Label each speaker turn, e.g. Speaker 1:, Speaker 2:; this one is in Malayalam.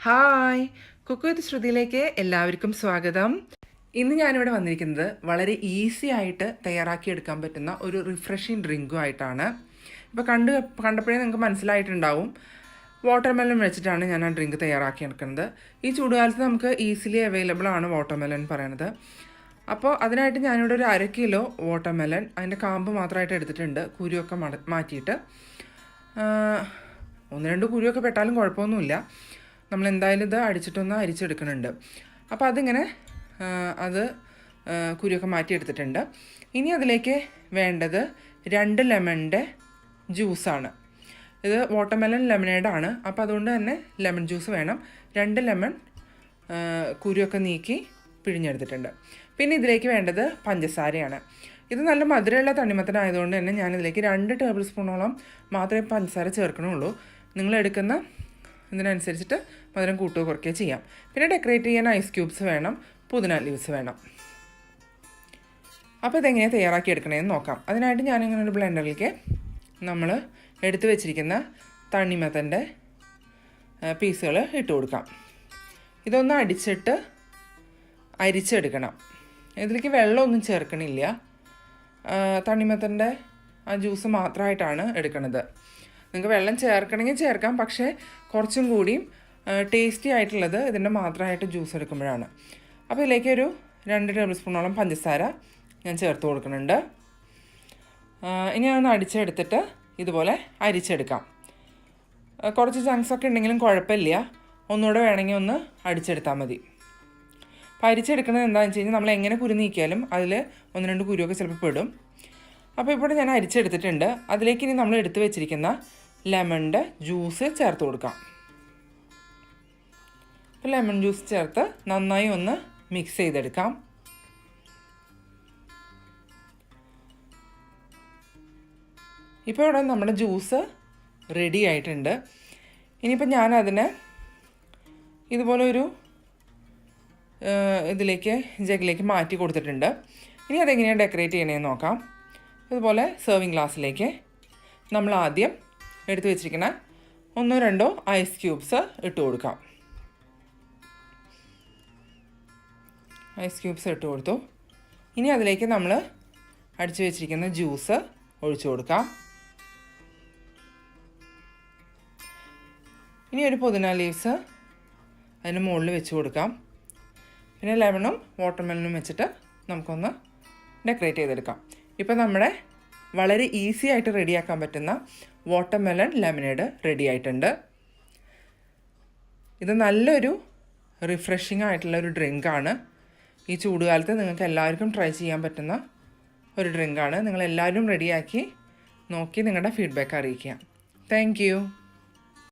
Speaker 1: ഹായ്, കുക്ക് വിത്ത് ശ്രുതിയിലേക്ക് എല്ലാവർക്കും സ്വാഗതം. ഇന്ന് ഞാനിവിടെ വന്നിരിക്കുന്നത് വളരെ ഈസി ആയിട്ട് തയ്യാറാക്കിയെടുക്കാൻ പറ്റുന്ന ഒരു റിഫ്രഷിങ് ഡ്രിങ്കും ആയിട്ടാണ്. ഇപ്പോൾ കണ്ടപ്പോഴേ നിങ്ങൾക്ക് മനസ്സിലായിട്ടുണ്ടാവും, വാട്ടർമെലൺ വെച്ചിട്ടാണ് ഞാൻ ആ ഡ്രിങ്ക് തയ്യാറാക്കിയെടുക്കുന്നത്. ഈ ചൂടുകാലത്ത് നമുക്ക് ഈസിലി അവൈലബിൾ ആണ് വാട്ടർമെലൺ പറയുന്നത്. അപ്പോൾ അതിനായിട്ട് ഞാനിവിടെ ഒരു 1/2 കിലോ വാട്ടർമെലൺ, അതിൻ്റെ കാമ്പ് മാത്രമായിട്ട് എടുത്തിട്ടുണ്ട്, കുരുവൊക്കെ മാറ്റിയിട്ട്. 1-2 കുരുവൊക്കെ പെട്ടാലും കുഴപ്പമൊന്നുമില്ല. നമ്മളെന്തായാലും ഇത് അടിച്ചിട്ടൊന്ന് അരിച്ചെടുക്കുന്നുണ്ട്. അപ്പോൾ അതിങ്ങനെ കുരുവൊക്കെ മാറ്റിയെടുത്തിട്ടുണ്ട്. ഇനി അതിലേക്ക് വേണ്ടത് 2 ലെമണിൻ്റെ ജ്യൂസാണ്. ഇത് വാട്ടർമെലൺ ലെമനേഡാണ്, അപ്പോൾ അതുകൊണ്ട് തന്നെ ലെമൺ ജ്യൂസ് വേണം. 2 ലെമൺ കുരുവൊക്കെ നീക്കി പിഴിഞ്ഞെടുത്തിട്ടുണ്ട്. പിന്നെ ഇതിലേക്ക് വേണ്ടത് പഞ്ചസാരയാണ്. ഇത് നല്ല മധുരമുള്ള തണ്ണിമത്തനായതുകൊണ്ട് തന്നെ ഞാനിതിലേക്ക് 2 ടേബിൾ സ്പൂണോളം മാത്രമേ പഞ്ചസാര ചേർക്കണുള്ളൂ. നിങ്ങളെടുക്കുന്ന ഇതിനനുസരിച്ചിട്ട് മധുരം കൂട്ടുകയോ കുറയ്ക്കുകയോ ചെയ്യാം. പിന്നെ ഡെക്കറേറ്റ് ചെയ്യാൻ ഐസ് ക്യൂബ്സ് വേണം, പുതിന ലീവ്സ് വേണം. അപ്പോൾ ഇതെങ്ങനെ തയ്യാറാക്കി എടുക്കണമെന്ന് നോക്കാം. അതിനായിട്ട് ഞാനിങ്ങനെ ഒരു ബ്ലെൻഡറിലേക്ക് നമ്മൾ എടുത്തു വെച്ചിരിക്കുന്ന തണ്ണിമത്തൻ്റെ പീസുകൾ ഇട്ട് കൊടുക്കാം. ഇതൊന്ന് അടിച്ചിട്ട് അരിച്ചെടുക്കണം. ഇതിലേക്ക് വെള്ളമൊന്നും ചേർക്കണില്ല, തണ്ണിമത്തൻ്റെ ആ ജ്യൂസ് മാത്രമായിട്ടാണ് എടുക്കുന്നത്. നിങ്ങൾക്ക് വെള്ളം ചേർക്കണമെങ്കിൽ ചേർക്കാം, പക്ഷേ കുറച്ചും കൂടിയും ടേസ്റ്റി ആയിട്ടുള്ളത് ഇതിൻ്റെ മാത്രമായിട്ട് ജ്യൂസ് എടുക്കുമ്പോഴാണ്. അപ്പോൾ ഇതിലേക്ക് ഒരു 2 ടേബിൾ സ്പൂണോളം പഞ്ചസാര ഞാൻ ചേർത്ത് കൊടുക്കുന്നുണ്ട്. ഇനി അതൊന്ന് അടിച്ചെടുത്തിട്ട് ഇതുപോലെ അരിച്ചെടുക്കാം. കുറച്ച് ചങ്ക്സൊക്കെ ഉണ്ടെങ്കിലും കുഴപ്പമില്ല, ഒന്നുകൂടെ വേണമെങ്കിൽ ഒന്ന് അടിച്ചെടുത്താൽ മതി. അപ്പോൾ അരിച്ചെടുക്കുന്നത് എന്താണെന്ന് വെച്ച് കഴിഞ്ഞാൽ നമ്മൾ എങ്ങനെ കുരു നീക്കിയാലും അതിൽ 1-2 കുരുവൊക്കെ ചിലപ്പോൾ പെടും. അപ്പോൾ ഇവിടെ ഞാൻ അരിച്ചെടുത്തിട്ടുണ്ട്. അതിലേക്ക് ഇനി നമ്മൾ എടുത്തു വെച്ചിരിക്കുന്ന ലെമണിൻ്റെ ജ്യൂസ് ചേർത്ത് കൊടുക്കാം. അപ്പോൾ ലെമൺ ജ്യൂസ് ചേർത്ത് നന്നായി ഒന്ന് മിക്സ് ചെയ്തെടുക്കാം. ഇപ്പോൾ ഇവിടെ നമ്മുടെ ജ്യൂസ് റെഡി ആയിട്ടുണ്ട്. ഇനിയിപ്പോൾ ഞാനതിനെ ഇതുപോലെ ഒരു ജഗ്ഗിലേക്ക് മാറ്റി കൊടുത്തിട്ടുണ്ട്. ഇനി അതെങ്ങനെയാണ് ഡെക്കറേറ്റ് ചെയ്യണമെന്ന് നോക്കാം. ഇതുപോലെ സെർവിങ് ഗ്ലാസ്സിലേക്ക് നമ്മൾ ആദ്യം എടുത്തു വെച്ചിരിക്കുന്ന 1-2 ഐസ് ക്യൂബ്സ് ഇട്ട് കൊടുക്കാം. ഐസ് ക്യൂബ്സ് ഇട്ട് കൊടുത്തു. ഇനി അതിലേക്ക് നമ്മൾ അടിച്ചു വെച്ചിരിക്കുന്ന ജ്യൂസ് ഒഴിച്ചു കൊടുക്കാം. ഇനി ഒരു പുതിന ലീവ്സ് അതിന് മുകളിൽ വെച്ച് കൊടുക്കാം. പിന്നെ ലെമണും വാട്ടർമെലനും വെച്ചിട്ട് നമുക്കൊന്ന് ഡെക്കറേറ്റ് ചെയ്തെടുക്കാം. ഇപ്പോൾ നമ്മുടെ വളരെ ഈസി ആയിട്ട് റെഡിയാക്കാൻ പറ്റുന്ന വാട്ടർമെലൺ ലെമനേഡ് റെഡി ആയിട്ടുണ്ട്. ഇത് നല്ലൊരു റിഫ്രഷിംഗ് ആയിട്ടുള്ളൊരു ഡ്രിങ്കാണ്. ഈ ചൂടുകാലത്ത് നിങ്ങൾക്ക് എല്ലാവർക്കും ട്രൈ ചെയ്യാൻ പറ്റുന്ന ഒരു ഡ്രിങ്കാണ്. നിങ്ങളെല്ലാവരും റെഡിയാക്കി നോക്കി നിങ്ങളുടെ ഫീഡ്ബാക്ക് അറിയിക്കുക. Thank you.